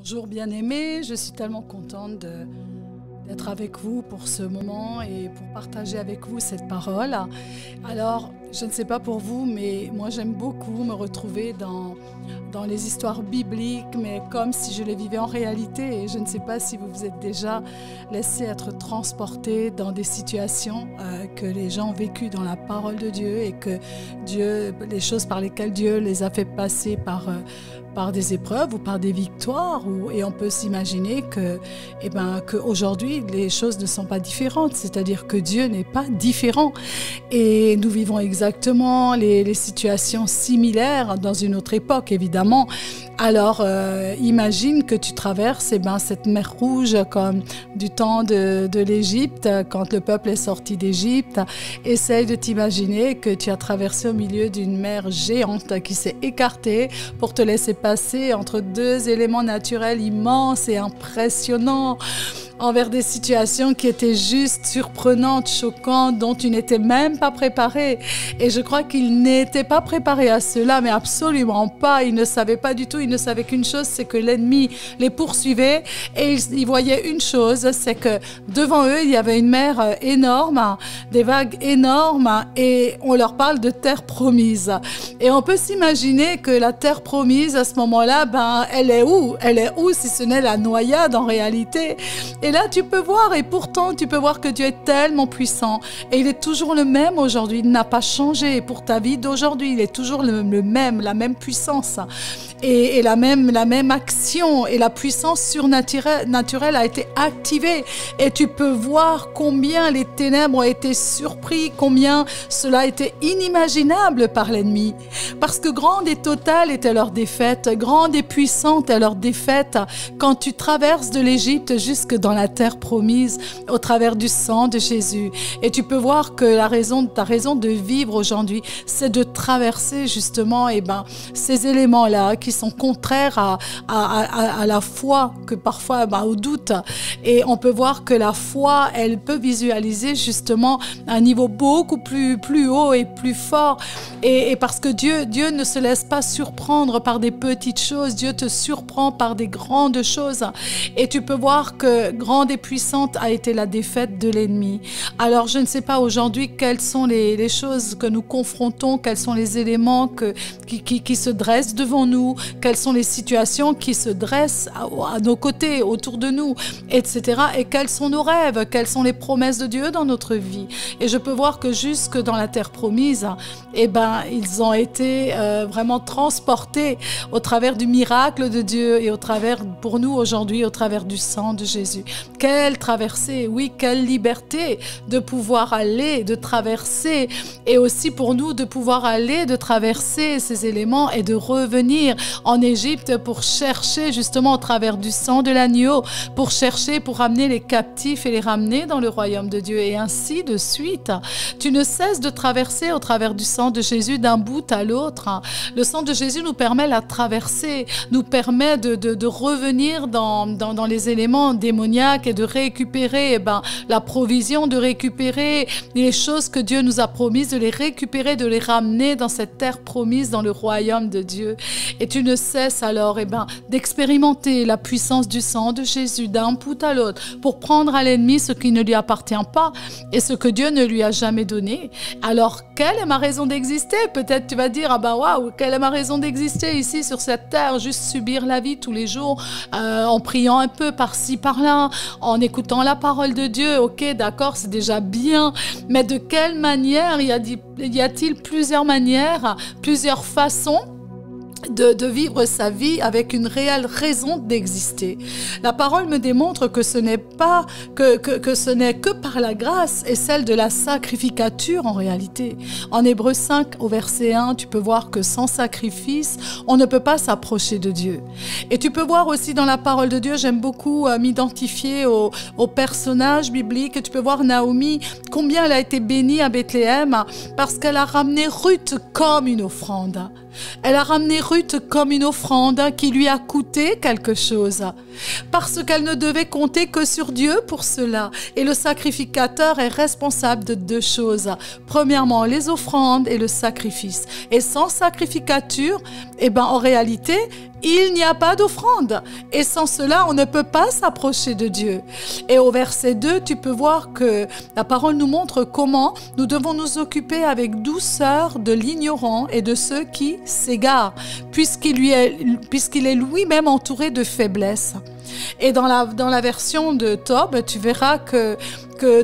Bonjour bien-aimés, je suis tellement contente d'être avec vous pour ce moment et pour partager avec vous cette parole. Alors, je ne sais pas pour vous, mais moi j'aime beaucoup me retrouver dans les histoires bibliques, mais comme si je les vivais en réalité. Et je ne sais pas si vous vous êtes déjà laissé être transporté dans des situations que les gens ont vécues dans la parole de Dieu et que Dieu, les choses par lesquelles Dieu les a fait passer par des épreuves ou par des victoires, et on peut s'imaginer qu'aujourd'hui les choses ne sont pas différentes, c'est-à-dire que Dieu n'est pas différent et nous vivons exactement les situations similaires dans une autre époque évidemment. Alors imagine que tu traverses cette mer Rouge comme du temps de l'Égypte, quand le peuple est sorti d'Égypte. Essaye de t'imaginer que tu as traversé au milieu d'une mer géante qui s'est écartée pour te laisser passer entre deux éléments naturels immenses et impressionnants, envers des situations qui étaient juste surprenantes, choquantes, dont tu n'étais même pas préparé. Et je crois qu'il n'était pas préparé à cela, mais absolument pas. Il ne savait pas du tout. Il ne savait qu'une chose, c'est que l'ennemi les poursuivait. Et il voyait une chose, c'est que devant eux, il y avait une mer énorme, des vagues énormes, et on leur parle de terre promise. Et on peut s'imaginer que la terre promise, à ce moment-là, elle est où? Elle est où si ce n'est la noyade en réalité? Et là, tu peux voir, et pourtant, tu peux voir que Dieu est tellement puissant. Et il est toujours le même aujourd'hui. Il n'a pas changé pour ta vie d'aujourd'hui. Il est toujours le même, la même puissance. Et la même action. Et la puissance surnaturelle a été activée. Et tu peux voir combien les ténèbres ont été surpris, combien cela a été inimaginable par l'ennemi. Parce que grande et totale était leur défaite. Grande et puissante est leur défaite quand tu traverses de l'Égypte jusque dans la terre promise au travers du sang de Jésus. Et tu peux voir que ta raison de vivre aujourd'hui, c'est de traverser justement ces éléments-là qui sont contraires à la foi, que parfois au doute. Et on peut voir que la foi, elle peut visualiser justement un niveau beaucoup plus haut et plus fort. Et parce que Dieu ne se laisse pas surprendre par des petites choses. Dieu te surprend par des grandes choses. Et tu peux voir que grande et puissante a été la défaite de l'ennemi. Alors, je ne sais pas aujourd'hui quelles sont les choses que nous confrontons, quels sont les éléments qui se dressent devant nous, quelles sont les situations qui se dressent à nos côtés, autour de nous, etc. Et quels sont nos rêves, quelles sont les promesses de Dieu dans notre vie. Et je peux voir que jusque dans la terre promise, ils ont été vraiment transportés au travers du miracle de Dieu et au travers, pour nous aujourd'hui, au travers du sang de Jésus. Quelle traversée, oui, quelle liberté de pouvoir aller, de traverser, et aussi pour nous de pouvoir aller, de traverser ces éléments et de revenir en Égypte pour chercher justement au travers du sang de l'agneau, pour ramener les captifs et les ramener dans le royaume de Dieu, et ainsi de suite. Tu ne cesses de traverser au travers du sang de Jésus d'un bout à l'autre. Le sang de Jésus nous permet la traversée, nous permet de revenir dans les éléments démoniaques et de récupérer la provision, de récupérer les choses que Dieu nous a promises, de les récupérer, de les ramener dans cette terre promise, dans le royaume de Dieu. Et tu ne cesses alors d'expérimenter la puissance du sang de Jésus d'un bout à l'autre pour prendre à l'ennemi ce qui ne lui appartient pas et ce que Dieu ne lui a jamais donné. Alors, quelle est ma raison d'exister? Peut-être tu vas dire, waouh, quelle est ma raison d'exister ici sur cette terre, juste subir la vie tous les jours en priant un peu par-ci, par-là, en écoutant la parole de Dieu. Ok, d'accord, c'est déjà bien, mais de quelle manière? Y a-t-il plusieurs manières, plusieurs façons de vivre sa vie avec une réelle raison d'exister. La parole me démontre que ce n'est pas que ce n'est que par la grâce et celle de la sacrificature en réalité. En Hébreux 5 au verset 1, tu peux voir que sans sacrifice, on ne peut pas s'approcher de Dieu. Et tu peux voir aussi dans la parole de Dieu, j'aime beaucoup m'identifier aux personnages bibliques. Tu peux voir Naomi, combien elle a été bénie à Bethléem parce qu'elle a ramené Ruth comme une offrande. Elle a ramené Ruth comme une offrande qui lui a coûté quelque chose, parce qu'elle ne devait compter que sur Dieu pour cela. Et le sacrificateur est responsable de deux choses. Premièrement, les offrandes et le sacrifice. Et sans sacrificature, en réalité, il n'y a pas d'offrande. Et sans cela, on ne peut pas s'approcher de Dieu. Et au verset 2, tu peux voir que la parole nous montre comment nous devons nous occuper avec douceur de l'ignorant et de ceux qui s'égarent, puisqu'il est lui-même entouré de faiblesse. Et dans la version de Tob, tu verras que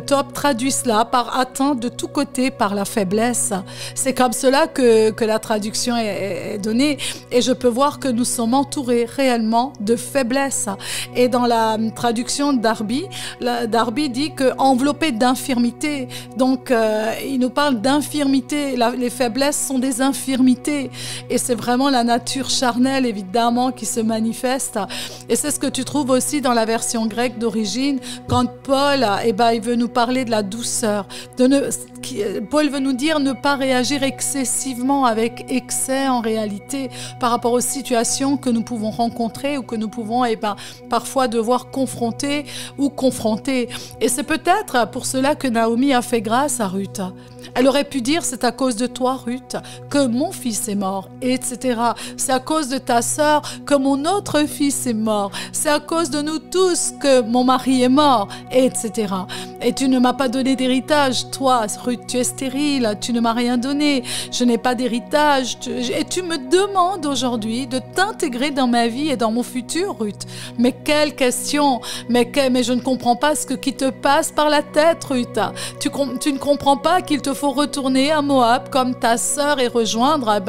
Tob traduit cela par atteinte de tous côtés par la faiblesse. C'est comme cela que la traduction est donnée. Et je peux voir que nous sommes entourés réellement de faiblesse. Et dans la traduction Darby dit que enveloppé d'infirmité. Donc, il nous parle d'infirmité. Les faiblesses sont des infirmités. Et c'est vraiment la nature charnelle, évidemment, qui se manifeste. Et c'est ce que tu trouves aussi dans la version grecque d'origine, quand Paul, il veut nous parler de la douceur. Paul veut nous dire ne pas réagir excessivement avec excès en réalité par rapport aux situations que nous pouvons rencontrer ou que nous pouvons parfois devoir confronter ou confronter. Et c'est peut-être pour cela que Naomi a fait grâce à Ruth. Elle aurait pu dire, c'est à cause de toi, Ruth, que mon fils est mort, etc. C'est à cause de ta sœur que mon autre fils est mort. C'est à cause de nous tous que mon mari est mort, etc. Et tu ne m'as pas donné d'héritage, toi, Ruth, tu es stérile, tu ne m'as rien donné, je n'ai pas d'héritage. Et tu me demandes aujourd'hui de t'intégrer dans ma vie et dans mon futur, Ruth. Mais quelle question! Mais je ne comprends pas ce qui te passe par la tête, Ruth. Tu ne comprends pas qu'il te faut retourner à Moab comme ta sœur et rejoindre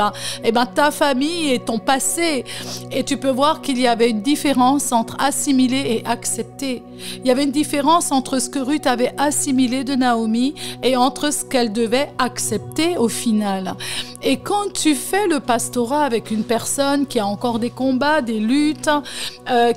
ta famille et ton passé. Et tu peux voir qu'il y avait une différence entre assimiler et accepter. Il y avait une différence entre ce que Ruth avait assimilé de Naomi et entre ce qu'elle devait accepter au final. Et quand tu fais le pastorat avec une personne qui a encore des combats, des luttes,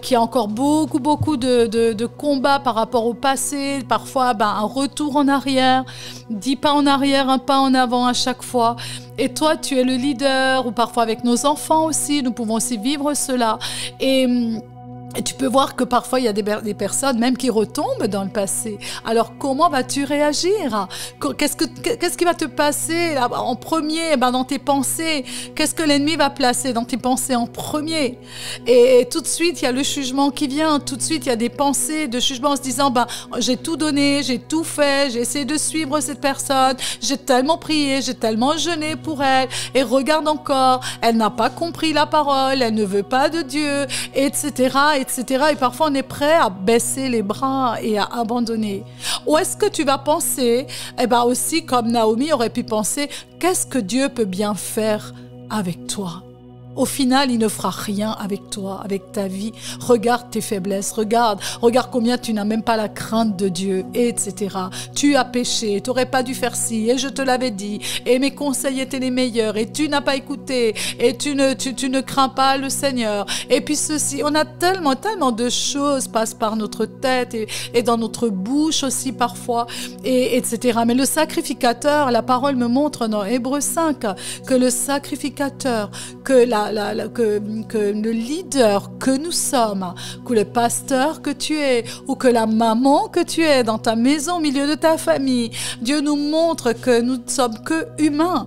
qui a encore beaucoup de combats par rapport au passé, parfois un retour en arrière, 10 pas en arrière, un pas en avant à chaque fois. Et toi, tu es le leader, ou parfois avec nos enfants aussi, nous pouvons aussi vivre cela. Et tu peux voir que parfois, il y a des personnes même qui retombent dans le passé. Alors, comment vas-tu réagir? Qu'est-ce qui va te passer en premier dans tes pensées? Qu'est-ce que l'ennemi va placer dans tes pensées en premier? Et tout de suite, il y a le jugement qui vient. Tout de suite, il y a des pensées de jugement en se disant, j'ai tout donné, j'ai tout fait, j'ai essayé de suivre cette personne, j'ai tellement prié, j'ai tellement jeûné pour elle. Et regarde encore, elle n'a pas compris la parole, elle ne veut pas de Dieu, etc., etc. Et parfois, on est prêt à baisser les bras et à abandonner. Ou est-ce que tu vas penser, aussi comme Naomi aurait pu penser, qu'est-ce que Dieu peut bien faire avec toi? Au final, il ne fera rien avec toi, avec ta vie. Regarde tes faiblesses, regarde combien tu n'as même pas la crainte de Dieu, etc. Tu as péché, tu n'aurais pas dû faire ci, et je te l'avais dit, et mes conseils étaient les meilleurs, et tu n'as pas écouté, et tu ne crains pas le Seigneur. Et puis ceci, on a tellement de choses passent par notre tête et dans notre bouche aussi parfois, etc. Mais le sacrificateur, la parole me montre dans Hébreux 5 que le sacrificateur, que le leader que nous sommes, que le pasteur que tu es, ou que la maman que tu es dans ta maison au milieu de ta famille, Dieu nous montre que nous ne sommes que humains.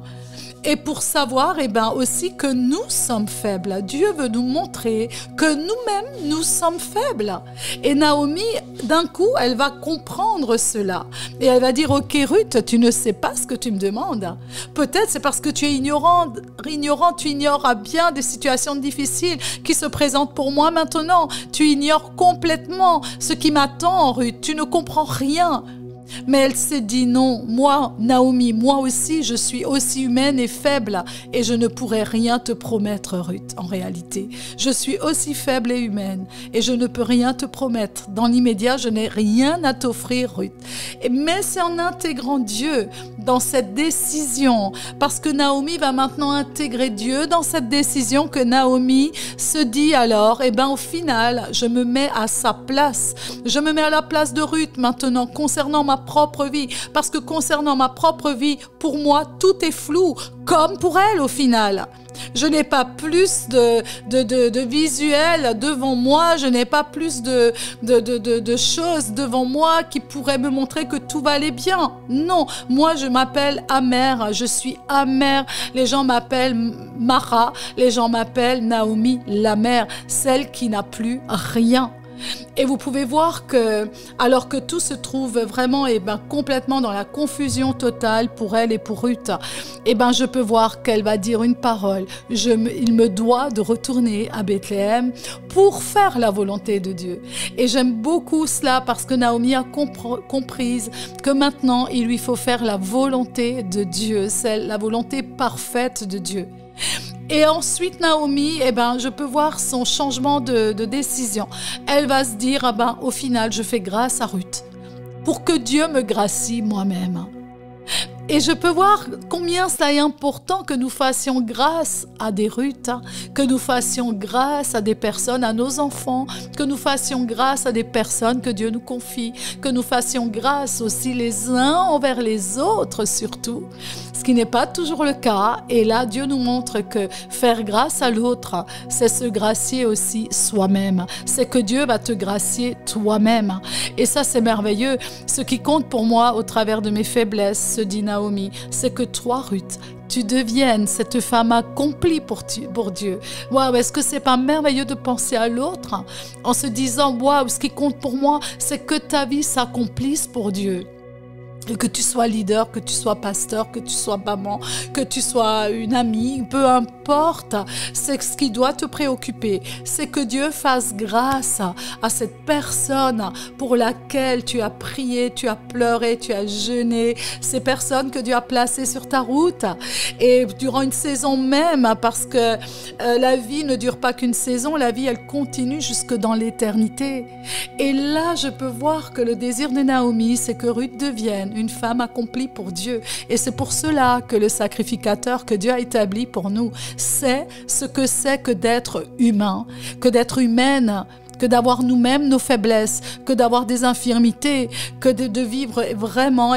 Et pour savoir aussi que nous sommes faibles. Dieu veut nous montrer que nous-mêmes, nous sommes faibles. Et Naomi, d'un coup, elle va comprendre cela. Et elle va dire, ok Ruth, tu ne sais pas ce que tu me demandes. Peut-être c'est parce que tu es ignorant, tu ignores bien des situations difficiles qui se présentent pour moi maintenant. Tu ignores complètement ce qui m'attend, Ruth. Tu ne comprends rien. Mais elle s'est dit non, moi, Naomi, moi aussi, je suis aussi humaine et faible et je ne pourrai rien te promettre, Ruth, en réalité. Je suis aussi faible et humaine et je ne peux rien te promettre. Dans l'immédiat, je n'ai rien à t'offrir, Ruth. Mais c'est en intégrant Dieu dans cette décision, parce que Naomi va maintenant intégrer Dieu dans cette décision que Naomi se dit alors, au final, je me mets à sa place. Je me mets à la place de Ruth maintenant concernant ma ma propre vie. Parce que concernant ma propre vie, pour moi, tout est flou, comme pour elle au final. Je n'ai pas plus de visuel devant moi, je n'ai pas plus de choses devant moi qui pourraient me montrer que tout va aller bien. Non, moi je m'appelle amère, je suis amère. Les gens m'appellent Mara, les gens m'appellent Naomi, la mère, celle qui n'a plus rien. Et vous pouvez voir que, alors que tout se trouve vraiment complètement dans la confusion totale pour elle et pour Ruth, je peux voir qu'elle va dire une parole. Il me doit de retourner à Bethléem pour faire la volonté de Dieu. Et j'aime beaucoup cela parce que Naomi a comprise que maintenant, il lui faut faire la volonté de Dieu, c'est la volonté parfaite de Dieu. Et ensuite, Naomi, je peux voir son changement de décision. Elle va se dire, au final, je fais grâce à Ruth pour que Dieu me gracie moi-même. Et je peux voir combien ça est important que nous fassions grâce à des Ruth, que nous fassions grâce à des personnes, à nos enfants, que nous fassions grâce à des personnes que Dieu nous confie, que nous fassions grâce aussi les uns envers les autres surtout, ce qui n'est pas toujours le cas. Et là, Dieu nous montre que faire grâce à l'autre, c'est se gracier aussi soi-même. C'est que Dieu va te gracier toi-même. Et ça, c'est merveilleux. Ce qui compte pour moi au travers de mes faiblesses, se dit Naomi, c'est que toi, Ruth, tu deviennes cette femme accomplie pour Dieu. Waouh, est-ce que c'est pas merveilleux de penser à l'autre en se disant, waouh, ce qui compte pour moi, c'est que ta vie s'accomplisse pour Dieu. Et que tu sois leader, que tu sois pasteur, que tu sois maman, que tu sois une amie, peu importe, c'est ce qui doit te préoccuper. C'est que Dieu fasse grâce à cette personne pour laquelle tu as prié, tu as pleuré, tu as jeûné, ces personnes que Dieu a placées sur ta route. Et durant une saison même, parce que la vie ne dure pas qu'une saison, la vie elle continue jusque dans l'éternité. Et là, je peux voir que le désir de Naomi, c'est que Ruth devienne une femme accomplie pour Dieu. Et c'est pour cela que le sacrificateur que Dieu a établi pour nous, c'est ce que c'est que d'être humain, que d'être humaine, que d'avoir nous-mêmes nos faiblesses, que d'avoir des infirmités, que de vivre vraiment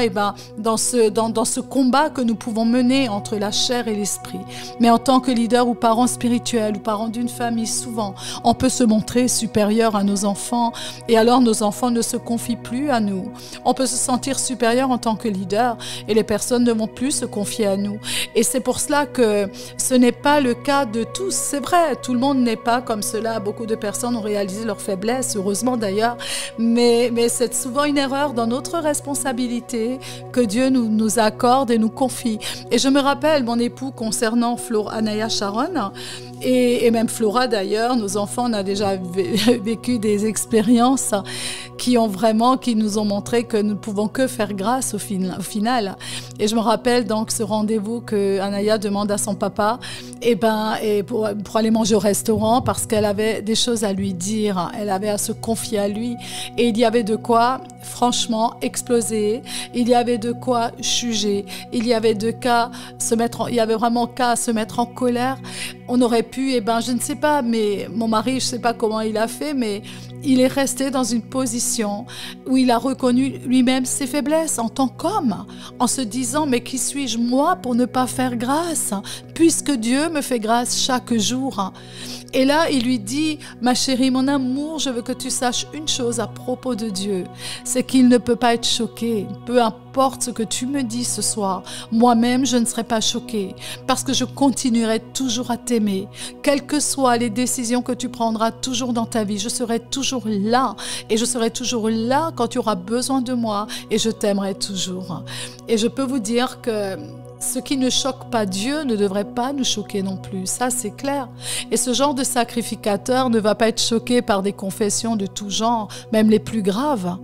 dans ce combat que nous pouvons mener entre la chair et l'esprit. Mais en tant que leader ou parent spirituel ou parent d'une famille, souvent, on peut se montrer supérieur à nos enfants et alors nos enfants ne se confient plus à nous. On peut se sentir supérieur en tant que leader et les personnes ne vont plus se confier à nous. Et c'est pour cela que ce n'est pas le cas de tous. C'est vrai, tout le monde n'est pas comme cela. Beaucoup de personnes ont réalisé leur faiblesse, heureusement d'ailleurs, mais c'est souvent une erreur dans notre responsabilité que Dieu nous accorde et nous confie. Et je me rappelle mon époux concernant Anaya Sharon, et même Flora d'ailleurs, nos enfants, on a déjà vécu des expériences qui nous ont montré que nous ne pouvons que faire grâce au final. Et je me rappelle donc ce rendez-vous que Anaya demande à son papa, et pour aller manger au restaurant parce qu'elle avait des choses à lui dire, elle avait à se confier à lui, et il y avait de quoi franchement exploser, il y avait de quoi juger, il y avait vraiment qu'à se mettre en colère. On aurait pu, je ne sais pas, mais mon mari, je ne sais pas comment il a fait, mais il est resté dans une position où il a reconnu lui-même ses faiblesses en tant qu'homme, en se disant, mais qui suis-je moi pour ne pas faire grâce, puisque Dieu me fait grâce chaque jour. Et là, il lui dit, ma chérie, mon amour, je veux que tu saches une chose à propos de Dieu, c'est qu'il ne peut pas être choqué, peu importe ce que tu me dis ce soir, moi-même je ne serai pas choquée, parce que je continuerai toujours à t'aimer, quelles que soient les décisions que tu prendras toujours dans ta vie, je serai toujours là, et je serai toujours là quand tu auras besoin de moi, et je t'aimerai toujours. Et je peux vous dire que ce qui ne choque pas Dieu ne devrait pas nous choquer non plus, ça c'est clair. Et ce genre de sacrificateur ne va pas être choqué par des confessions de tout genre, même les plus graves.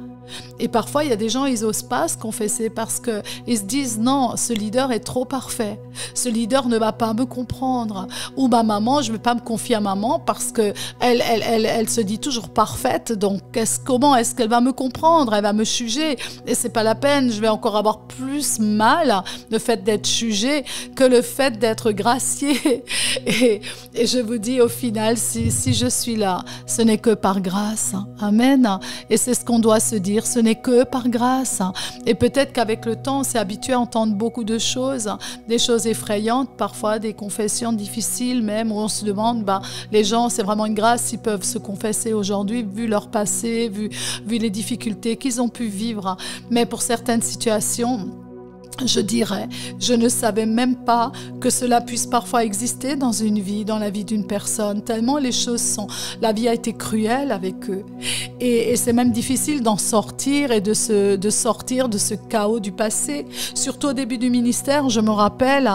Et parfois, il y a des gens, ils n'osent pas se confesser parce qu'ils se disent « Non, ce leader est trop parfait. Ce leader ne va pas me comprendre. » Ou « Ma maman, je ne vais pas me confier à maman parce qu'elle se dit toujours parfaite. Donc, comment est-ce qu'elle va me comprendre? Elle va me juger. Et ce n'est pas la peine. Je vais encore avoir plus mal le fait d'être jugé que le fait d'être gracié. » Et je vous dis au final, si je suis là, ce n'est que par grâce. Amen. Et c'est ce qu'on doit se dire dire ce n'est que par grâce. Et peut-être qu'avec le temps, on s'est habitué à entendre beaucoup de choses, des choses effrayantes, parfois des confessions difficiles même, où on se demande, les gens, c'est vraiment une grâce s'ils peuvent se confesser aujourd'hui, vu leur passé, vu les difficultés qu'ils ont pu vivre. Mais pour certaines situations, je dirais, je ne savais même pas que cela puisse parfois exister dans une vie, dans la vie d'une personne, tellement les choses sont... La vie a été cruelle avec eux. Et c'est même difficile d'en sortir et de sortir de ce chaos du passé. Surtout au début du ministère, je me rappelle,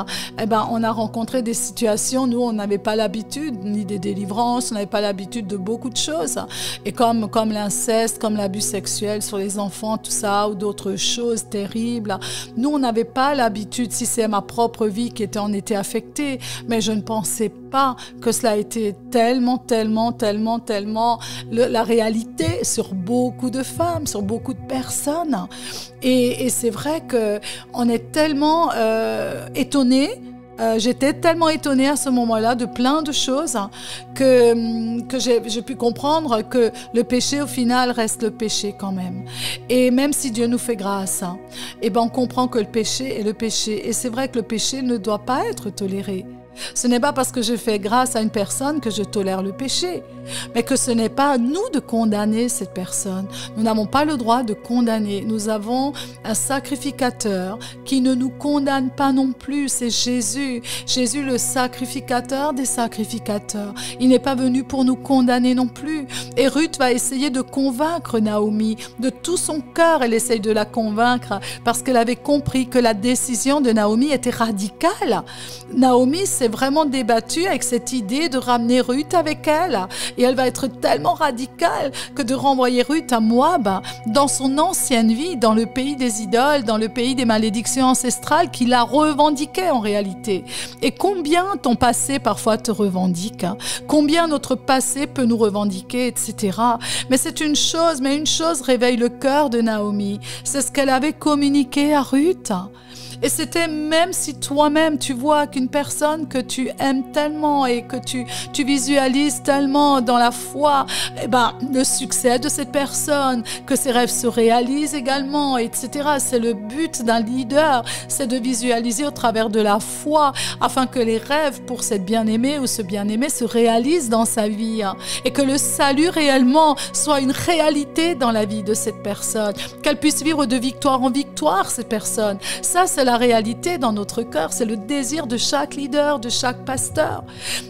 on a rencontré des situations, nous, on n'avait pas l'habitude, ni des délivrances, on n'avait pas l'habitude de beaucoup de choses. Et comme l'inceste, comme l'abus sexuel sur les enfants, tout ça, ou d'autres choses terribles, nous, on n'avais pas l'habitude, si c'est ma propre vie qui en était affectée, mais je ne pensais pas que cela était tellement la réalité sur beaucoup de femmes, sur beaucoup de personnes. Et c'est vrai qu'on est tellement étonnés. J'étais tellement étonnée à ce moment-là de plein de choses que j'ai pu comprendre que le péché au final reste le péché quand même. Et même si Dieu nous fait grâce, on comprend que le péché est le péché. Et c'est vrai que le péché ne doit pas être toléré. Ce n'est pas parce que je fais grâce à une personne que je tolère le péché, mais que ce n'est pas à nous de condamner cette personne. Nous n'avons pas le droit de condamner. Nous avons un sacrificateur qui ne nous condamne pas non plus, c'est Jésus. Jésus, le sacrificateur des sacrificateurs. Il n'est pas venu pour nous condamner non plus. Et Ruth va essayer de convaincre Naomi de tout son cœur. Elle essaye de la convaincre parce qu'elle avait compris que la décision de Naomi était radicale. Naomi s'est vraiment débattue avec cette idée de ramener Ruth avec elle. Et elle va être tellement radicale que de renvoyer Ruth à Moab, dans son ancienne vie, dans le pays des idoles, dans le pays des malédictions ancestrales qu'il a revendiqué en réalité. Et combien ton passé parfois te revendique, combien notre passé peut nous revendiquer, etc. Mais c'est une chose réveille le cœur de Naomi. C'est ce qu'elle avait communiqué à Ruth. Et c'était même si toi-même tu vois qu'une personne que tu aimes tellement et que tu visualises tellement dans la foi, le succès de cette personne, que ses rêves se réalisent également, etc. C'est le but d'un leader, c'est de visualiser au travers de la foi afin que les rêves pour cette bien-aimée ou ce bien-aimé se réalisent dans sa vie et que le salut réellement soit une réalité dans la vie de cette personne, qu'elle puisse vivre de victoire en victoire cette personne. Ça, c'est la réalité dans notre cœur, c'est le désir de chaque leader, de chaque pasteur.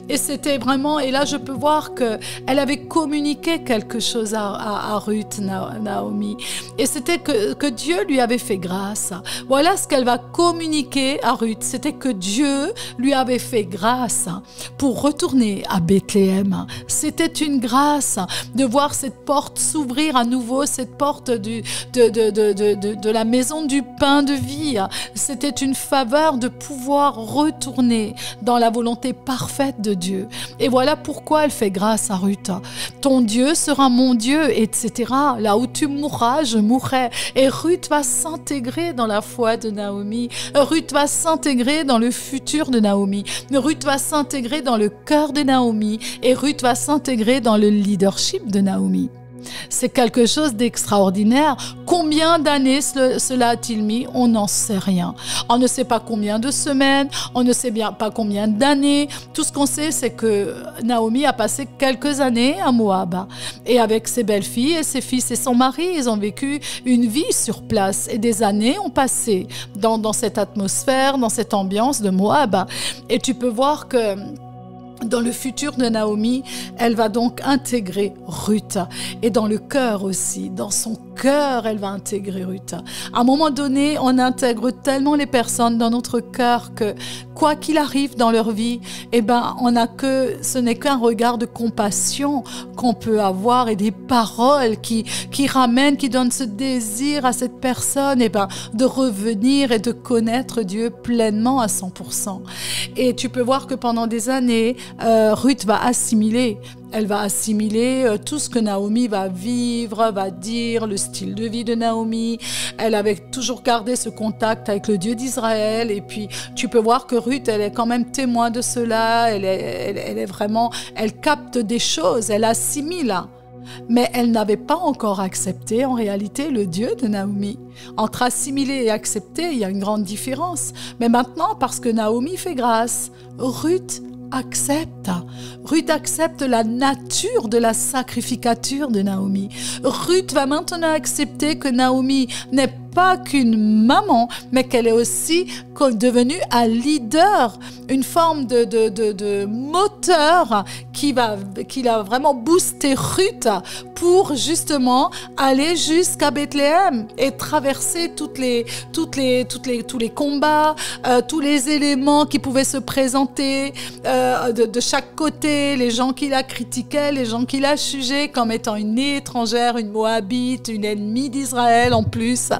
Et c'était vraiment, et là je peux voir qu'elle avait communiqué quelque chose à Ruth, Naomi. Et c'était que Dieu lui avait fait grâce. Voilà ce qu'elle va communiquer à Ruth, c'était que Dieu lui avait fait grâce pour retourner à Bethléem. C'était une grâce de voir cette porte s'ouvrir à nouveau, cette porte de la maison du pain de vie. C'était une faveur de pouvoir retourner dans la volonté parfaite de Dieu. Et voilà pourquoi elle fait grâce à Ruth. Ton Dieu sera mon Dieu, etc. Là où tu mourras, je mourrai. Et Ruth va s'intégrer dans la foi de Naomi. Ruth va s'intégrer dans le futur de Naomi. Ruth va s'intégrer dans le cœur de Naomi. Et Ruth va s'intégrer dans le leadership de Naomi. C'est quelque chose d'extraordinaire. Combien d'années cela a-t-il mis? On n'en sait rien. On ne sait pas combien de semaines, on ne sait bien pas combien d'années. Tout ce qu'on sait, c'est que Naomi a passé quelques années à Moab. Et avec ses belles-filles et ses fils et son mari, ils ont vécu une vie sur place. Et des années ont passé dans cette atmosphère, dans cette ambiance de Moab. Et tu peux voir que dans le futur de Naomi, elle va donc intégrer Ruth. Et dans le cœur aussi, dans son cœur, elle va intégrer Ruth. À un moment donné, on intègre tellement les personnes dans notre cœur que quoi qu'il arrive dans leur vie, ce n'est qu'un regard de compassion qu'on peut avoir et des paroles qui ramènent, qui donnent ce désir à cette personne de revenir et de connaître Dieu pleinement à 100%. Et tu peux voir que pendant des années, Ruth va assimiler. Elle va assimiler tout ce que Naomi va vivre, va dire, le style de vie de Naomi. Elle avait toujours gardé ce contact avec le Dieu d'Israël. Et puis, tu peux voir que Ruth, elle est quand même témoin de cela. Elle est vraiment, elle capte des choses, elle assimile. Mais elle n'avait pas encore accepté en réalité le Dieu de Naomi. Entre assimiler et accepter, il y a une grande différence. Mais maintenant, parce que Naomi fait grâce, Ruth accepte. Ruth accepte la nature de la sacrificature de Naomi. Ruth va maintenant accepter que Naomi n'est pas qu'une maman, mais qu'elle est aussi devenue un leader, une forme de moteur qui a vraiment boosté Ruth pour justement aller jusqu'à Bethléem et traverser tous les combats, tous les éléments qui pouvaient se présenter de chaque côté, les gens qui la critiquaient, les gens qui la jugeaient comme étant une étrangère, une Moabite, une ennemie d'Israël en plus.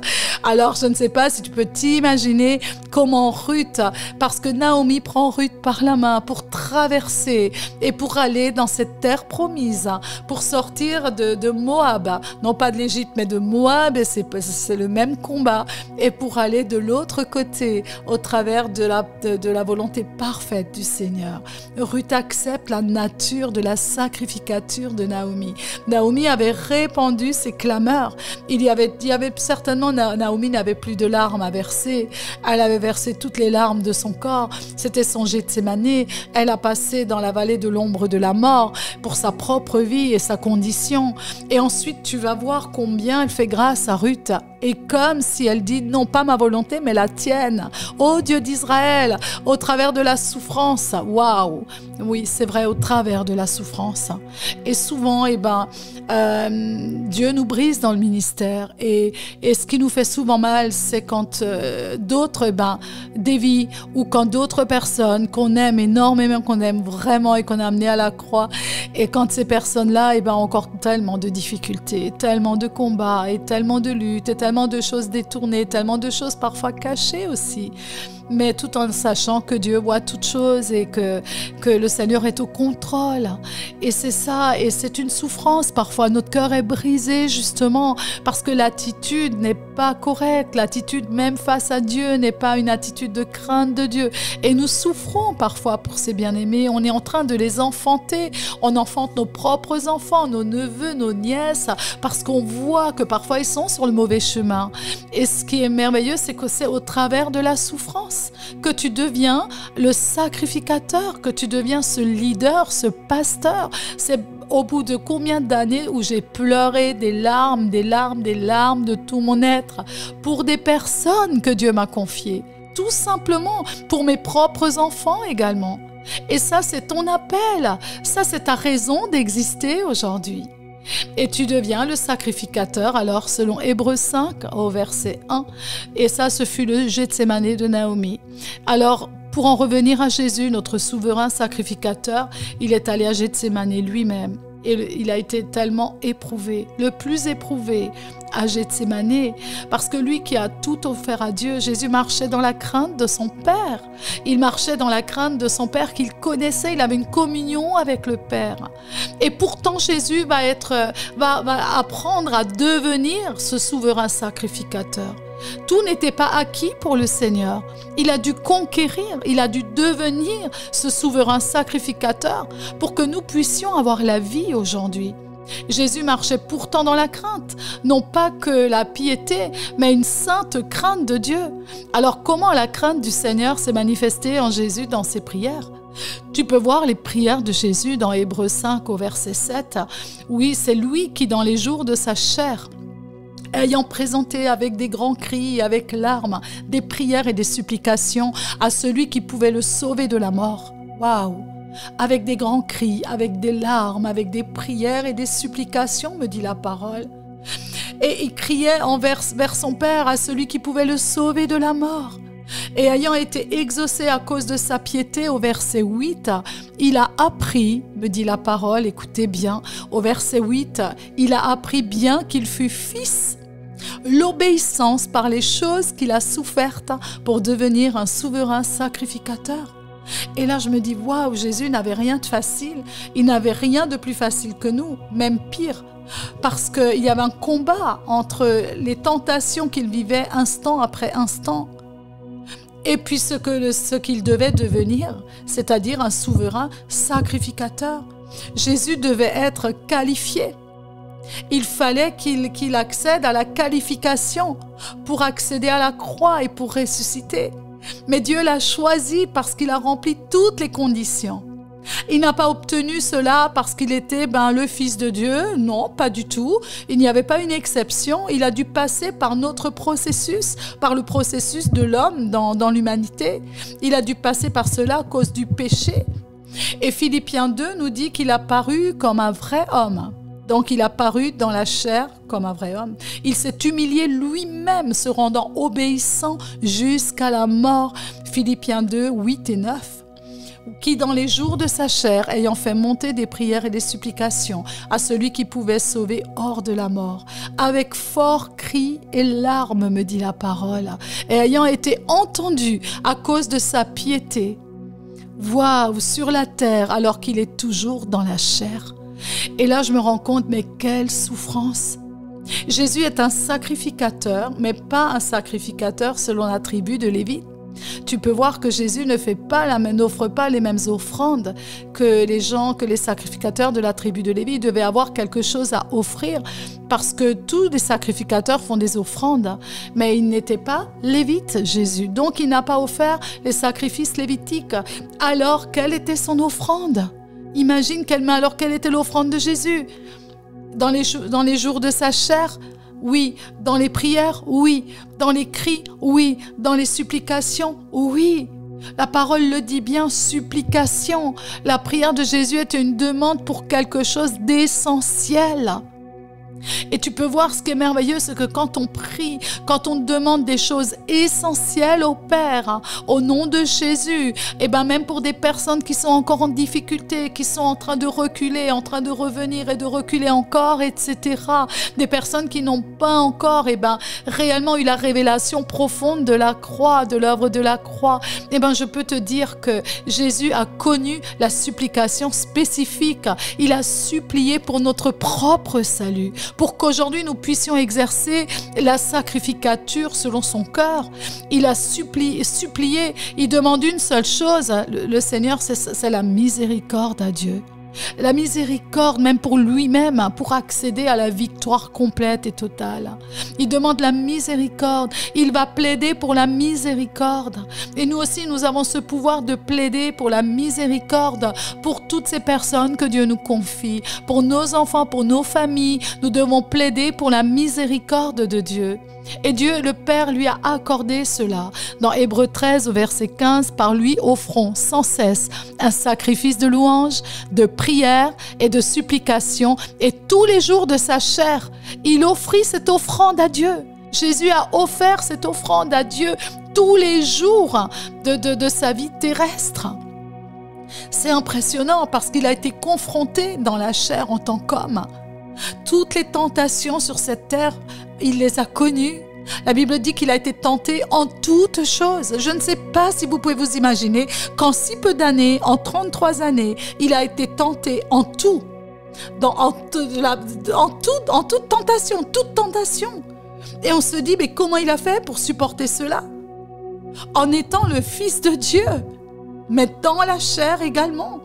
Alors, je ne sais pas si tu peux t'imaginer comment Ruth, parce que Naomi prend Ruth par la main pour traverser et pour aller dans cette terre promise, pour sortir de Moab, non pas de l'Égypte, mais de Moab, et c'est le même combat, et pour aller de l'autre côté, au travers de la volonté parfaite du Seigneur. Ruth accepte la nature de la sacrificature de Naomi. Naomi avait répandu ses clameurs. Il y avait certainement, Naomi n'avait plus de larmes à verser. Elle avait versé toutes les larmes de son corps. C'était son Gethsémani. Elle a passé dans la vallée de l'ombre de la mort pour sa propre vie et sa condition. Et ensuite, tu vas voir combien elle fait grâce à Ruth. Et comme si elle dit, non pas ma volonté, mais la tienne. Ô Dieu d'Israël, au travers de la souffrance. Waouh! Oui, c'est vrai, au travers de la souffrance. Et souvent, Dieu nous brise dans le ministère. Et ce qui nous fait souvent mal, c'est quand d'autres dévient, ou quand d'autres personnes qu'on aime énormément, qu'on aime vraiment et qu'on a amené à la croix, et quand ces personnes-là ont encore tellement de difficultés, tellement de combats, et tellement de luttes, et tellement de choses détournées, tellement de choses parfois cachées aussi. Mais tout en sachant que Dieu voit toutes choses et que le Seigneur est au contrôle. Et c'est ça, et c'est une souffrance. Parfois, notre cœur est brisé justement parce que l'attitude n'est pas correcte. L'attitude même face à Dieu n'est pas une attitude de crainte de Dieu. Et nous souffrons parfois pour ces bien-aimés. On est en train de les enfanter. On enfante nos propres enfants, nos neveux, nos nièces, parce qu'on voit que parfois ils sont sur le mauvais chemin. Et ce qui est merveilleux, c'est que c'est au travers de la souffrance que tu deviens le sacrificateur, que tu deviens ce leader, ce pasteur. C'est au bout de combien d'années où j'ai pleuré des larmes de tout mon être pour des personnes que Dieu m'a confiées, tout simplement pour mes propres enfants également. Et ça, c'est ton appel, ça, c'est ta raison d'exister aujourd'hui. Et tu deviens le sacrificateur, alors selon Hébreux 5 au verset 1. Et ça, ce fut le Gethsémani de Naomi. Alors, pour en revenir à Jésus, notre souverain sacrificateur, il est allé à Gethsémani lui-même. Et il a été tellement éprouvé, le plus éprouvé à Gethsémani, parce que lui qui a tout offert à Dieu, Jésus marchait dans la crainte de son Père. Il marchait dans la crainte de son Père qu'il connaissait, il avait une communion avec le Père. Et pourtant Jésus va apprendre à devenir ce souverain sacrificateur. Tout n'était pas acquis pour le Seigneur. Il a dû conquérir, il a dû devenir ce souverain sacrificateur pour que nous puissions avoir la vie aujourd'hui. Jésus marchait pourtant dans la crainte, non pas que la piété, mais une sainte crainte de Dieu. Alors comment la crainte du Seigneur s'est manifestée en Jésus dans ses prières ? Tu peux voir les prières de Jésus dans Hébreux 5 au verset 7. Oui, c'est lui qui, dans les jours de sa chair, ayant présenté avec des grands cris, avec larmes, des prières et des supplications à celui qui pouvait le sauver de la mort. Waouh! Avec des grands cris, avec des larmes, avec des prières et des supplications, me dit la parole. Et il criait vers son Père, à celui qui pouvait le sauver de la mort. Et ayant été exaucé à cause de sa piété, au verset 8, il a appris, me dit la parole, écoutez bien, au verset 8, il a appris bien qu'il fut fils, l'obéissance par les choses qu'il a souffertes pour devenir un souverain sacrificateur. Et là, je me dis, waouh, Jésus n'avait rien de facile, il n'avait rien de plus facile que nous, même pire. Parce qu'il y avait un combat entre les tentations qu'il vivait instant après instant et puis ce qu'il devait devenir, c'est-à-dire un souverain sacrificateur. Jésus devait être qualifié Il fallait qu'il accède à la qualification pour accéder à la croix et pour ressusciter. Mais Dieu l'a choisi parce qu'il a rempli toutes les conditions. Il n'a pas obtenu cela parce qu'il était le Fils de Dieu. Non, pas du tout. Il n'y avait pas une exception. Il a dû passer par notre processus, par le processus de l'homme dans l'humanité. Il a dû passer par cela à cause du péché. Et Philippiens 2 nous dit qu'il a paru comme un vrai homme. Donc il a paru dans la chair comme un vrai homme. Il s'est humilié lui-même, se rendant obéissant jusqu'à la mort. Philippiens 2, 8 et 9. Qui dans les jours de sa chair, ayant fait monter des prières et des supplications à celui qui pouvait sauver hors de la mort, avec forts cris et larmes, me dit la parole, et ayant été entendu à cause de sa piété, waouh, sur la terre, alors qu'il est toujours dans la chair. Et là, je me rends compte, mais quelle souffrance! Jésus est un sacrificateur, mais pas un sacrificateur selon la tribu de Lévi. Tu peux voir que Jésus n'offre pas les mêmes offrandes que les sacrificateurs de la tribu de Lévi. Ils devaient avoir quelque chose à offrir parce que tous les sacrificateurs font des offrandes. Mais il n'était pas lévite, Jésus. Donc, il n'a pas offert les sacrifices lévitiques. Alors, quelle était son offrande? Imagine quelle était l'offrande de Jésus. Dans les jours de sa chair, oui. Dans les prières, oui. Dans les cris, oui. Dans les supplications, oui. La parole le dit bien, supplication. La prière de Jésus était une demande pour quelque chose d'essentiel. Et tu peux voir ce qui est merveilleux, c'est que quand on prie, quand on demande des choses essentielles au Père, au nom de Jésus, et même pour des personnes qui sont encore en difficulté, qui sont en train de reculer, en train de revenir et de reculer encore, etc. Des personnes qui n'ont pas encore, réellement eu la révélation profonde de la croix, de l'œuvre de la croix. Je peux te dire que Jésus a connu la supplication spécifique. Il a supplié pour notre propre salut, pour qu'aujourd'hui nous puissions exercer la sacrificature selon son cœur. Il a supplié, il demande une seule chose, le Seigneur, c'est la miséricorde à Dieu. La miséricorde, même pour lui-même, pour accéder à la victoire complète et totale. Il demande la miséricorde. Il va plaider pour la miséricorde. Et nous aussi, nous avons ce pouvoir de plaider pour la miséricorde pour toutes ces personnes que Dieu nous confie. Pour nos enfants, pour nos familles, nous devons plaider pour la miséricorde de Dieu. Et Dieu, le Père, lui a accordé cela. Dans Hébreux 13, au verset 15, par lui offrons sans cesse un sacrifice de louange, de prière et de supplication. Et tous les jours de sa chair, il offrit cette offrande à Dieu. Jésus a offert cette offrande à Dieu tous les jours de sa vie terrestre. C'est impressionnant parce qu'il a été confronté dans la chair en tant qu'homme. Toutes les tentations sur cette terre, il les a connues. La Bible dit qu'il a été tenté en toutes choses. Je ne sais pas si vous pouvez vous imaginer qu'en si peu d'années, en 33 années, il a été tenté en tout. En toute tentation. Et on se dit, mais comment il a fait pour supporter cela? En étant le Fils de Dieu, mais dans la chair également.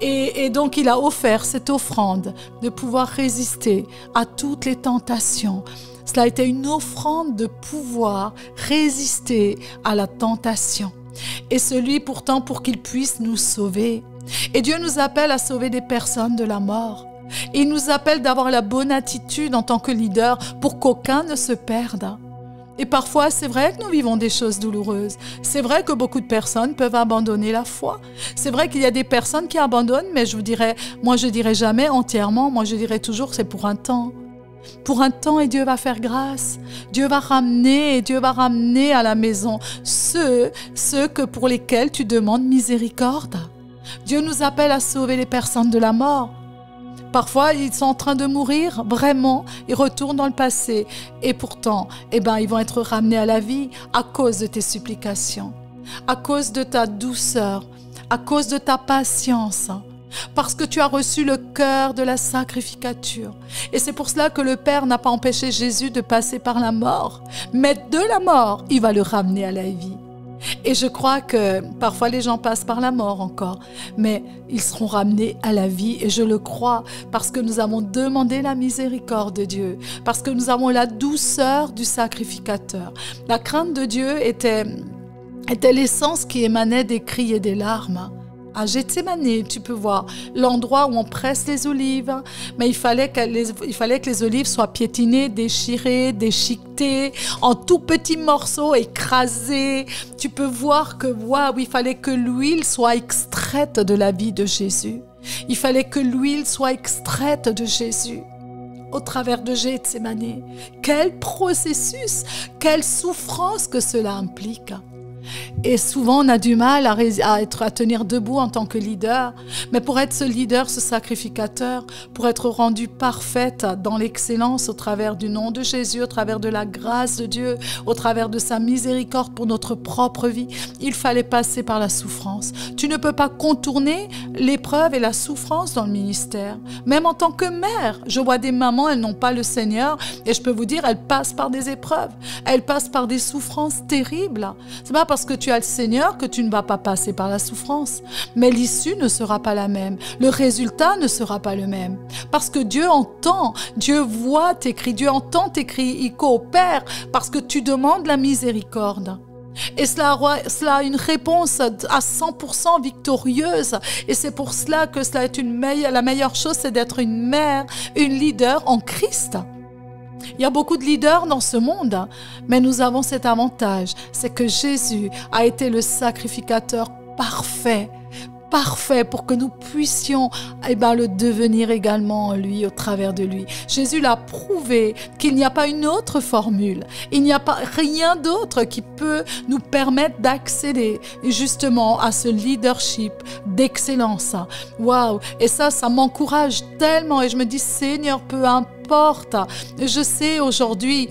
Et donc, il a offert cette offrande de pouvoir résister à toutes les tentations. Cela a été une offrande de pouvoir résister à la tentation. Et celui pourtant pour qu'il puisse nous sauver. Et Dieu nous appelle à sauver des personnes de la mort. Il nous appelle d'avoir la bonne attitude en tant que leader pour qu'aucun ne se perde. Et parfois, c'est vrai que nous vivons des choses douloureuses. C'est vrai que beaucoup de personnes peuvent abandonner la foi. C'est vrai qu'il y a des personnes qui abandonnent, mais je dirais jamais entièrement. Moi, je dirais toujours que c'est pour un temps. Pour un temps, et Dieu va faire grâce. Dieu va ramener à la maison ceux pour lesquels tu demandes miséricorde. Dieu nous appelle à sauver les personnes de la mort. Parfois, ils sont en train de mourir, vraiment, ils retournent dans le passé. Et pourtant, ils vont être ramenés à la vie à cause de tes supplications, à cause de ta douceur, à cause de ta patience, parce que tu as reçu le cœur de la sacrificature. Et c'est pour cela que le Père n'a pas empêché Jésus de passer par la mort. Mais de la mort, il va le ramener à la vie. Et je crois que parfois les gens passent par la mort encore, mais ils seront ramenés à la vie. Et je le crois parce que nous avons demandé la miséricorde de Dieu, parce que nous avons la douceur du sacrificateur. La crainte de Dieu était l'essence qui émanait des cris et des larmes. À Gethsémani, tu peux voir l'endroit où on presse les olives, mais il fallait que les olives soient piétinées, déchirées, déchiquetées, en tout petits morceaux, écrasées. Tu peux voir que, waouh, il fallait que l'huile soit extraite de la vie de Jésus. Il fallait que l'huile soit extraite de Jésus au travers de Gethsémani. Quel processus, quelle souffrance que cela implique. Et souvent, on a du mal à tenir debout en tant que leader. Mais pour être ce leader, ce sacrificateur, pour être rendu parfaite dans l'excellence au travers du nom de Jésus, au travers de la grâce de Dieu, au travers de sa miséricorde pour notre propre vie, il fallait passer par la souffrance. Tu ne peux pas contourner l'épreuve et la souffrance dans le ministère. Même en tant que mère, je vois des mamans, elles n'ont pas le Seigneur et je peux vous dire, elles passent par des épreuves. Elles passent par des souffrances terribles. C'est pas parce que tu as le Seigneur que tu ne vas pas passer par la souffrance. Mais l'issue ne sera pas la même. Le résultat ne sera pas le même. Parce que Dieu entend, Dieu voit tes cris, Dieu entend tes cris, il coopère parce que tu demandes la miséricorde. Et cela a une réponse à 100% victorieuse. Et c'est pour cela que cela est la meilleure chose, c'est d'être une mère, une leader en Christ. Il y a beaucoup de leaders dans ce monde, mais nous avons cet avantage, c'est que Jésus a été le sacrificateur parfait pour que nous puissions le devenir également lui, au travers de lui. Jésus l'a prouvé qu'il n'y a pas une autre formule, il n'y a pas rien d'autre qui peut nous permettre d'accéder justement à ce leadership d'excellence. Waouh! Et ça m'encourage tellement et je me dis, Seigneur, peu importe. Je sais aujourd'hui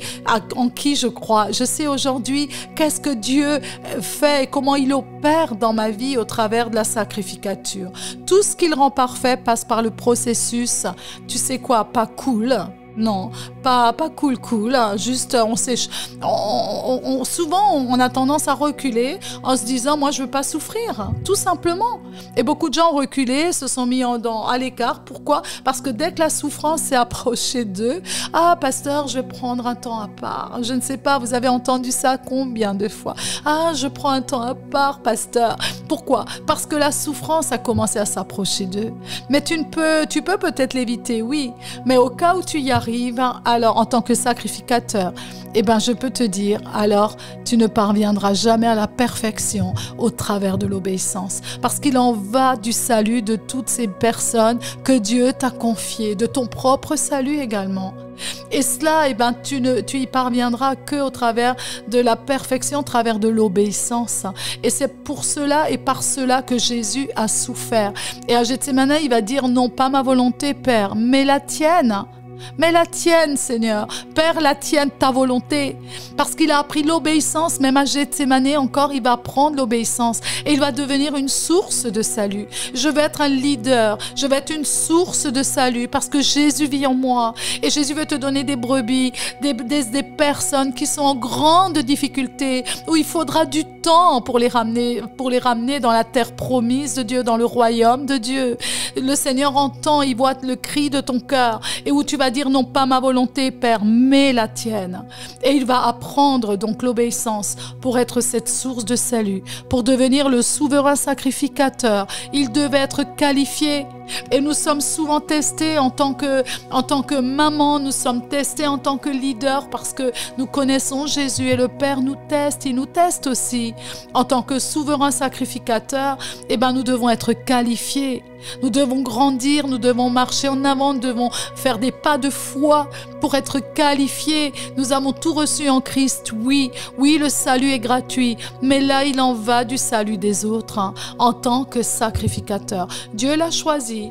en qui je crois. Je sais aujourd'hui qu'est-ce que Dieu fait et comment il opère dans ma vie au travers de la sacrificature. Tout ce qu'il rend parfait passe par le processus. Tu sais quoi? Pas cool. Non, pas cool, juste souvent on a tendance à reculer en se disant moi je veux pas souffrir, tout simplement. Et beaucoup de gens ont reculé, se sont mis à l'écart. Pourquoi? Parce que dès que la souffrance s'est approchée d'eux, ah pasteur, je vais prendre un temps à part. Je ne sais pas, vous avez entendu ça combien de fois? Ah, je prends un temps à part, pasteur. Pourquoi? Parce que la souffrance a commencé à s'approcher d'eux. Mais tu peux peut-être l'éviter, oui, mais au cas où tu y arrives, alors en tant que sacrificateur, je peux te dire, alors tu ne parviendras jamais à la perfection au travers de l'obéissance. Parce qu'il en va du salut de toutes ces personnes que Dieu t'a confiées, de ton propre salut également. Et cela, tu y parviendras qu'au travers de la perfection, au travers de l'obéissance. Et c'est pour cela et par cela que Jésus a souffert. Et à Gethsémani, il va dire, non pas ma volonté, Père, mais la tienne. Mais la tienne, Seigneur. Père, la tienne, ta volonté. Parce qu'il a appris l'obéissance, même à Gethsémani encore, il va apprendre l'obéissance. Et il va devenir une source de salut. Je vais être un leader. Je vais être une source de salut parce que Jésus vit en moi. Et Jésus veut te donner des brebis, des personnes qui sont en grande difficulté, où il faudra du temps pour les ramener dans la terre promise de Dieu, dans le royaume de Dieu. Le Seigneur entend, il voit le cri de ton cœur et où tu vas dire non pas ma volonté, Père, mais la tienne. Et il va apprendre donc l'obéissance pour être cette source de salut, pour devenir le souverain sacrificateur. Il devait être qualifié. Et nous sommes souvent testés en tant que maman, nous sommes testés en tant que leader parce que nous connaissons Jésus et le Père nous teste, il nous teste aussi. En tant que souverain sacrificateur, nous devons être qualifiés. Nous devons grandir, nous devons marcher en avant, nous devons faire des pas de foi pour être qualifiés. Nous avons tout reçu en Christ, oui, le salut est gratuit, mais là il en va du salut des autres en tant que sacrificateur. Dieu l'a choisi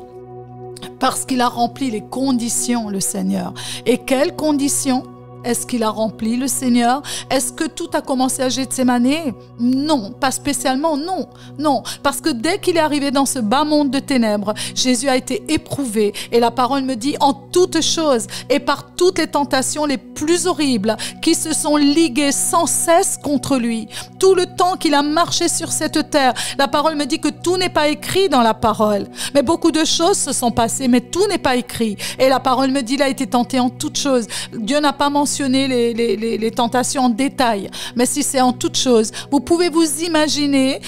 parce qu'il a rempli les conditions, le Seigneur. Et quelles conditions? Est-ce qu'il a rempli le Seigneur? Est-ce que tout a commencé à Gethsémane? Non, pas spécialement, non. Non, parce que dès qu'il est arrivé dans ce bas monde de ténèbres, Jésus a été éprouvé. Et la parole me dit, en toutes choses et par toutes les tentations les plus horribles qui se sont liguées sans cesse contre lui. Tout le temps qu'il a marché sur cette terre, la parole me dit que tout n'est pas écrit dans la parole. Mais beaucoup de choses se sont passées, mais tout n'est pas écrit. Et la parole me dit, il a été tenté en toutes choses. Dieu n'a pas mentionné les tentations en détail, mais si c'est en toutes choses, vous pouvez vous imaginer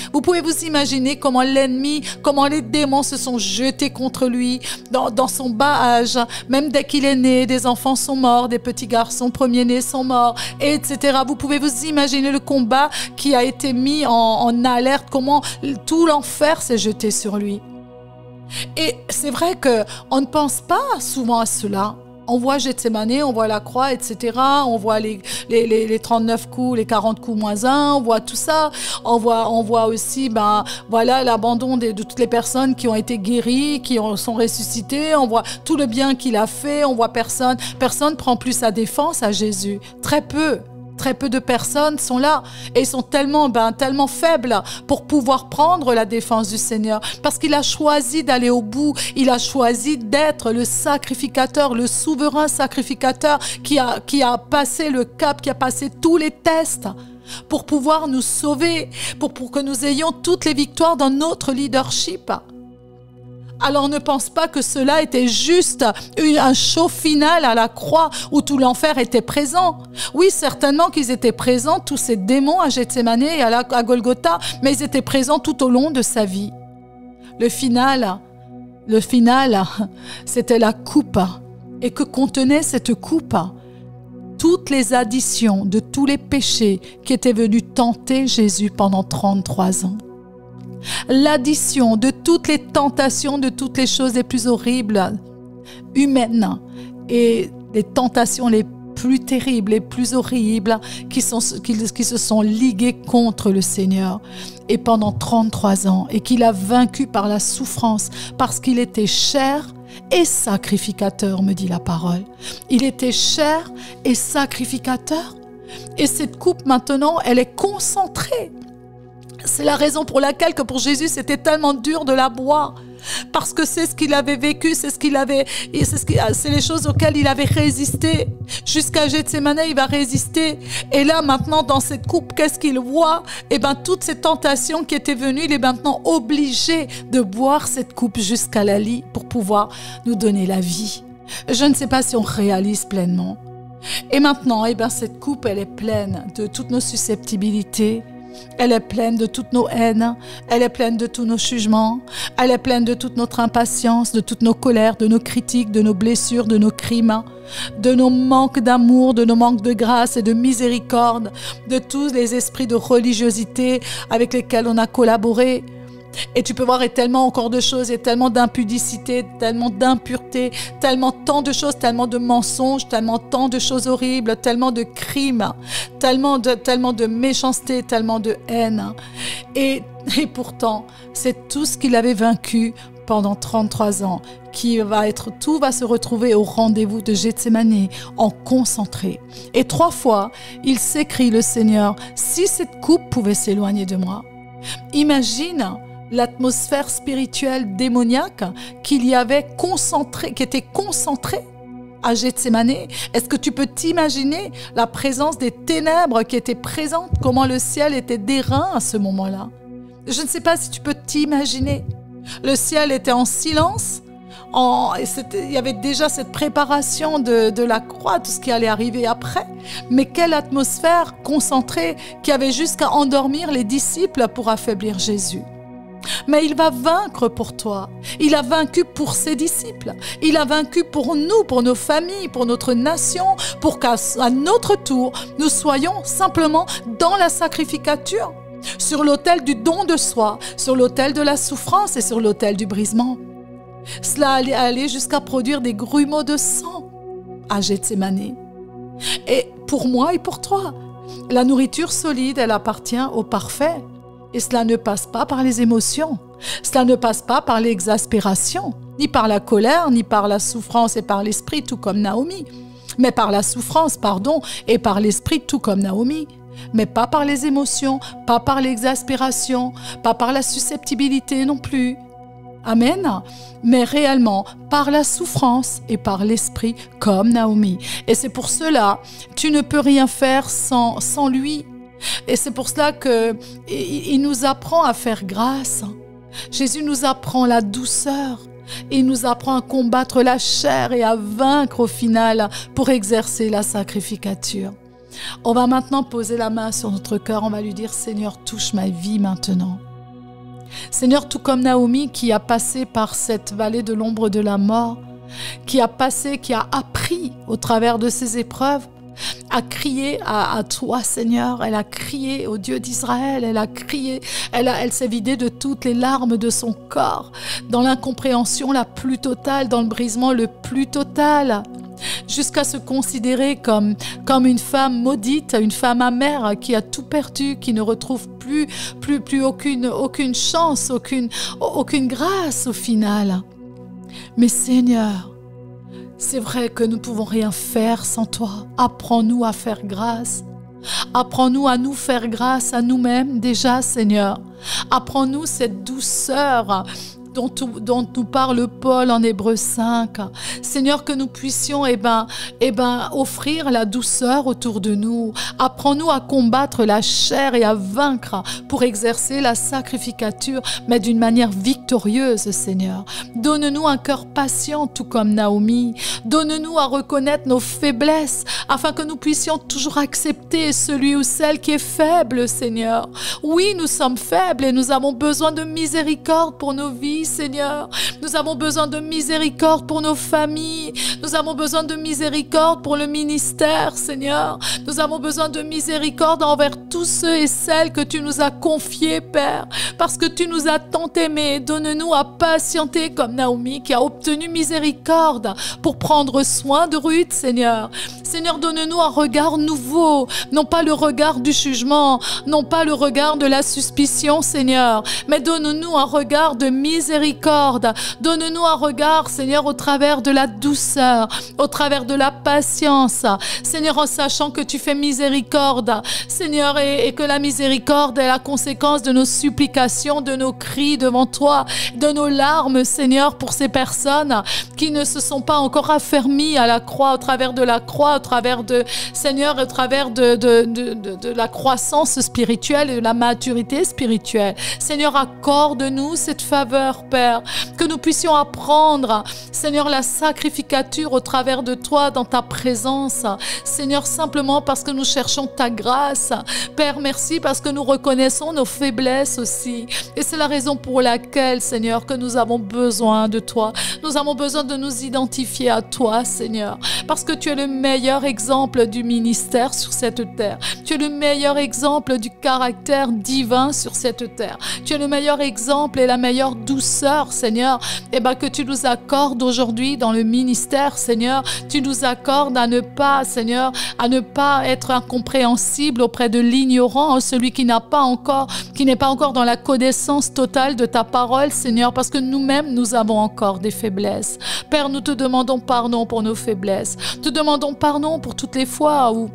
comment l'ennemi, comment les démons se sont jetés contre lui dans son bas âge. Même dès qu'il est né, des enfants sont morts, des petits garçons premiers-nés sont morts, etc. Vous pouvez vous imaginer le combat qui a été mis en alerte, comment tout l'enfer s'est jeté sur lui. Et c'est vrai qu'on ne pense pas souvent à cela. On voit Gethsémane, on voit la croix, etc. On voit les 39 coups, les 40 coups moins 1, on voit tout ça. On voit aussi l'abandon de toutes les personnes qui ont été guéries, sont ressuscitées. On voit tout le bien qu'il a fait. On voit personne prend plus sa défense à Jésus. Très peu de personnes sont là et sont tellement faibles pour pouvoir prendre la défense du Seigneur, parce qu'il a choisi d'aller au bout. Il a choisi d'être le sacrificateur, le souverain sacrificateur qui a passé le cap, qui a passé tous les tests pour pouvoir nous sauver, pour que nous ayons toutes les victoires dans notre leadership. Alors ne pense pas que cela était juste un show final à la croix où tout l'enfer était présent. Oui, certainement qu'ils étaient présents, tous ces démons à Gethsémane et à Golgotha, mais ils étaient présents tout au long de sa vie. Le final, c'était la coupe. Et que contenait cette coupe? Toutes les additions de tous les péchés qui étaient venus tenter Jésus pendant 33 ans. L'addition de toutes les tentations, de toutes les choses les plus horribles humaines et les tentations les plus terribles, les plus horribles qui se sont liguées contre le Seigneur. Et pendant 33 ans, et qu'il a vaincu par la souffrance, parce qu'il était chair et sacrificateur, me dit la parole. Il était chair et sacrificateur. Et cette coupe maintenant, elle est concentrée. C'est la raison pour laquelle que pour Jésus, c'était tellement dur de la boire. Parce que c'est ce qu'il avait vécu, c'est les choses auxquelles il avait résisté. Jusqu'à Gethsémane, il va résister. Et là, maintenant, dans cette coupe, qu'est-ce qu'il voit? Toutes ces tentations qui étaient venues, il est maintenant obligé de boire cette coupe jusqu'à la lie pour pouvoir nous donner la vie. Je ne sais pas si on réalise pleinement. Et maintenant, cette coupe, elle est pleine de toutes nos susceptibilités. Elle est pleine de toutes nos haines, elle est pleine de tous nos jugements, elle est pleine de toute notre impatience, de toutes nos colères, de nos critiques, de nos blessures, de nos crimes, de nos manques d'amour, de nos manques de grâce et de miséricorde, de tous les esprits de religiosité avec lesquels on a collaboré. Et tu peux voir, il y a tellement encore de choses, il y a tellement d'impudicité, tellement d'impureté, tellement tant de choses, tellement de mensonges, tellement tant de choses horribles, tellement de crimes, tellement de méchanceté, tellement de haine. Et pourtant, c'est tout ce qu'il avait vaincu pendant 33 ans, tout va se retrouver au rendez-vous de Gethsémane en concentré. Et 3 fois, il s'écrie le Seigneur, si cette coupe pouvait s'éloigner de moi. Imagine l'atmosphère spirituelle démoniaque qu'il y avait qui était concentrée à Gethsémane. Est-ce que tu peux t'imaginer la présence des ténèbres qui étaient présentes, comment le ciel était d'airain à ce moment-là? Je ne sais pas si tu peux t'imaginer. Le ciel était en silence. Il y avait déjà cette préparation de la croix, tout ce qui allait arriver après. Mais quelle atmosphère concentrée qui avait jusqu'à endormir les disciples pour affaiblir Jésus. Mais il va vaincre pour toi. Il a vaincu pour ses disciples. Il a vaincu pour nous, pour nos familles, pour notre nation, pour qu'à notre tour, nous soyons simplement dans la sacrificature, sur l'autel du don de soi, sur l'autel de la souffrance et sur l'autel du brisement. Cela allait aller jusqu'à produire des grumeaux de sang à Gethsémane. Et pour moi et pour toi, la nourriture solide, elle appartient au parfait. Et cela ne passe pas par les émotions. Cela ne passe pas par l'exaspération, ni par la colère, ni par la souffrance et par l'esprit, tout comme Naomi. mais par la souffrance, pardon, et par l'esprit, tout comme Naomi. Mais pas par les émotions, pas par l'exaspération, pas par la susceptibilité non plus. Amen. Mais réellement, par la souffrance et par l'esprit, comme Naomi. Et c'est pour cela, tu ne peux rien faire sans lui. Et c'est pour cela qu'il nous apprend à faire grâce. Jésus nous apprend la douceur. Et il nous apprend à combattre la chair et à vaincre au final pour exercer la sacrificature. On va maintenant poser la main sur notre cœur. On va lui dire, Seigneur, touche ma vie maintenant. Seigneur, tout comme Naomi qui a passé par cette vallée de l'ombre de la mort, qui a appris au travers de ces épreuves, a crié à toi, Seigneur. Elle a crié au Dieu d'Israël. Elle a crié. Elle s'est vidée de toutes les larmes de son corps, dans l'incompréhension la plus totale, dans le brisement le plus total, jusqu'à se considérer comme une femme maudite, une femme amère qui a tout perdu, qui ne retrouve plus aucune chance, aucune grâce au final. Mais Seigneur, c'est vrai que nous ne pouvons rien faire sans toi. Apprends-nous à faire grâce. Apprends-nous à nous faire grâce à nous-mêmes déjà, Seigneur. Apprends-nous cette douceur dont nous parle Paul en Hébreux 5. Seigneur, que nous puissions offrir la douceur autour de nous. Apprends-nous à combattre la chair et à vaincre pour exercer la sacrificature, mais d'une manière victorieuse, Seigneur. Donne-nous un cœur patient, tout comme Naomi. Donne-nous à reconnaître nos faiblesses, afin que nous puissions toujours accepter celui ou celle qui est faible, Seigneur. Oui, nous sommes faibles et nous avons besoin de miséricorde pour nos vies, Seigneur. Nous avons besoin de miséricorde pour nos familles. Nous avons besoin de miséricorde pour le ministère, Seigneur. Nous avons besoin de miséricorde envers tous ceux et celles que tu nous as confiés, Père, parce que tu nous as tant aimés. Donne-nous à patienter comme Naomi qui a obtenu miséricorde pour prendre soin de Ruth, Seigneur. Seigneur, donne-nous un regard nouveau, non pas le regard du jugement, non pas le regard de la suspicion, Seigneur, mais donne-nous un regard de miséricorde. Donne-nous un regard, Seigneur, au travers de la douceur, au travers de la patience. Seigneur, en sachant que tu fais miséricorde, Seigneur, et que la miséricorde est la conséquence de nos supplications, de nos cris devant toi, de nos larmes, Seigneur, pour ces personnes qui ne se sont pas encore affermies à la croix, au travers de la croix, au travers de, Seigneur, au travers de la croissance spirituelle et de la maturité spirituelle. Seigneur, accorde-nous cette faveur, Père, que nous puissions apprendre, Seigneur, la sacrificature au travers de toi, dans ta présence. Seigneur, simplement parce que nous cherchons ta grâce. Père, merci parce que nous reconnaissons nos faiblesses aussi. Et c'est la raison pour laquelle, Seigneur, que nous avons besoin de toi. Nous avons besoin de nous identifier à toi, Seigneur, parce que tu es le meilleur exemple du ministère sur cette terre. Tu es le meilleur exemple du caractère divin sur cette terre. Tu es le meilleur exemple et la meilleure douceur, Seigneur, que tu nous accordes aujourd'hui dans le ministère, Seigneur. Tu nous accordes à ne pas, Seigneur, à ne pas être incompréhensible auprès de l'ignorant, celui qui n'est pas encore dans la connaissance totale de ta parole, Seigneur, parce que nous-mêmes, nous avons encore des faiblesses. Père, nous te demandons pardon pour nos faiblesses. Te demandons pardon pour toutes les fois où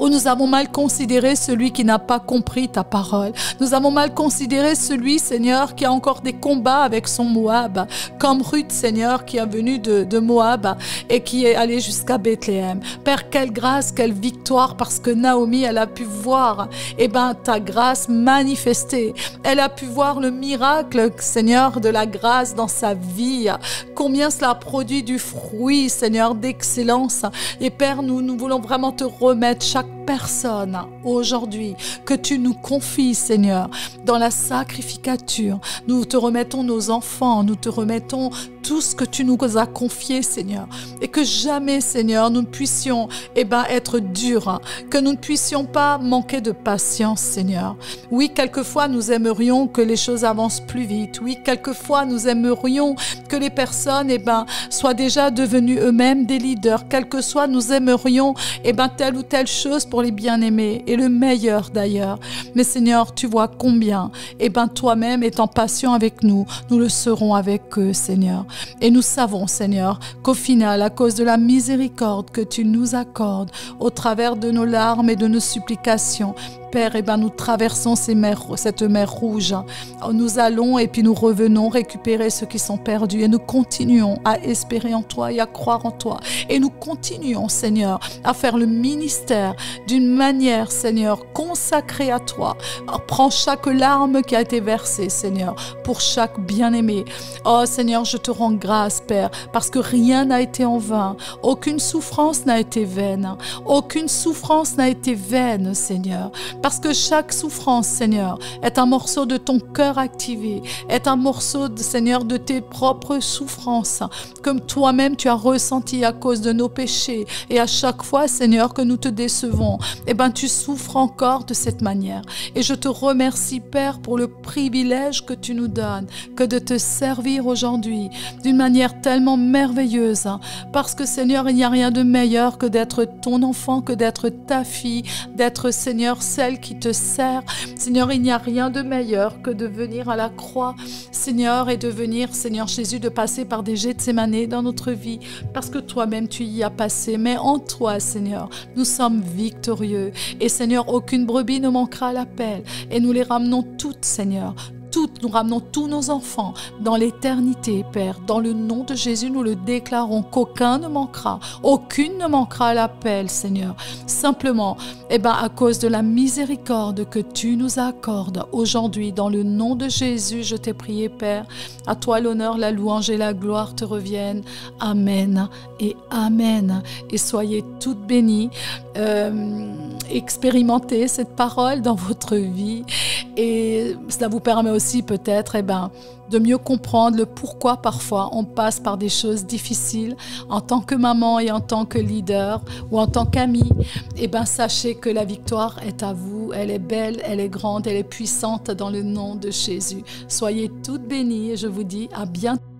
nous avons mal considéré celui qui n'a pas compris ta parole. Nous avons mal considéré celui, Seigneur, qui a encore des combats avec son Moab, comme Ruth, Seigneur, qui est venue de Moab et qui est allée jusqu'à Bethléem. Père, quelle grâce, quelle victoire, parce que Naomi, elle a pu voir ta grâce manifestée. Elle a pu voir le miracle, Seigneur, de la grâce dans sa vie. Combien cela produit du fruit, Seigneur, d'excellence. Et Père, nous voulons vraiment te remettre chaque personne aujourd'hui que tu nous confies, Seigneur, dans la sacrificature. Nous te remettons nos enfants, nous te remettons tout ce que tu nous as confié, Seigneur. Et que jamais, Seigneur, nous ne puissions être durs, que nous ne puissions pas manquer de patience, Seigneur. Oui, quelquefois, nous aimerions que les choses avancent plus vite. Oui, quelquefois, nous aimerions que les personnes soient déjà devenues eux-mêmes des leaders. Quel que soit, nous aimerions telle ou telle chose pour pour les bien-aimés et le meilleur d'ailleurs. Mais Seigneur, tu vois combien, toi-même étant patient avec nous, nous le serons avec eux, Seigneur. Et nous savons, Seigneur, qu'au final, à cause de la miséricorde que tu nous accordes, au travers de nos larmes et de nos supplications, Père, nous traversons cette mer rouge. Nous allons et puis nous revenons récupérer ceux qui sont perdus et nous continuons à espérer en toi et à croire en toi. Et nous continuons, Seigneur, à faire le ministère d'une manière, Seigneur, consacrée à toi. Prends chaque larme qui a été versée, Seigneur, pour chaque bien-aimé. Oh Seigneur, je te rends grâce, Père, parce que rien n'a été en vain. Aucune souffrance n'a été vaine. Aucune souffrance n'a été vaine, Seigneur. Parce que chaque souffrance, Seigneur, est un morceau de ton cœur activé, est un morceau, Seigneur, de tes propres souffrances, comme toi-même tu as ressenti à cause de nos péchés. Et à chaque fois, Seigneur, que nous te décevons, tu souffres encore de cette manière. Et je te remercie, Père, pour le privilège que tu nous donnes, que de te servir aujourd'hui d'une manière tellement merveilleuse. Parce que, Seigneur, il n'y a rien de meilleur que d'être ton enfant, que d'être ta fille, d'être, Seigneur, celle qui te sert. Seigneur, il n'y a rien de meilleur que de venir à la croix, Seigneur, et de venir, Seigneur Jésus, de passer par des Gethsémanés dans notre vie, parce que toi-même tu y as passé. Mais en toi, Seigneur, nous sommes victorieux. Et Seigneur, aucune brebis ne manquera à l'appel. Et nous les ramenons toutes, Seigneur. Nous ramenons tous nos enfants dans l'éternité, Père. Dans le nom de Jésus, nous le déclarons qu'aucun ne manquera, aucune ne manquera à l'appel, Seigneur. Simplement, à cause de la miséricorde que tu nous accordes aujourd'hui, dans le nom de Jésus, je t'ai prié, Père. À toi l'honneur, la louange et la gloire te reviennent. Amen et Amen. Et soyez toutes bénies. Expérimentez cette parole dans votre vie et cela vous permet aussi peut-être de mieux comprendre le pourquoi parfois on passe par des choses difficiles en tant que maman et en tant que leader ou en tant qu'ami. Sachez que la victoire est à vous, elle est belle, elle est grande, elle est puissante dans le nom de Jésus. Soyez toutes bénies et je vous dis à bientôt.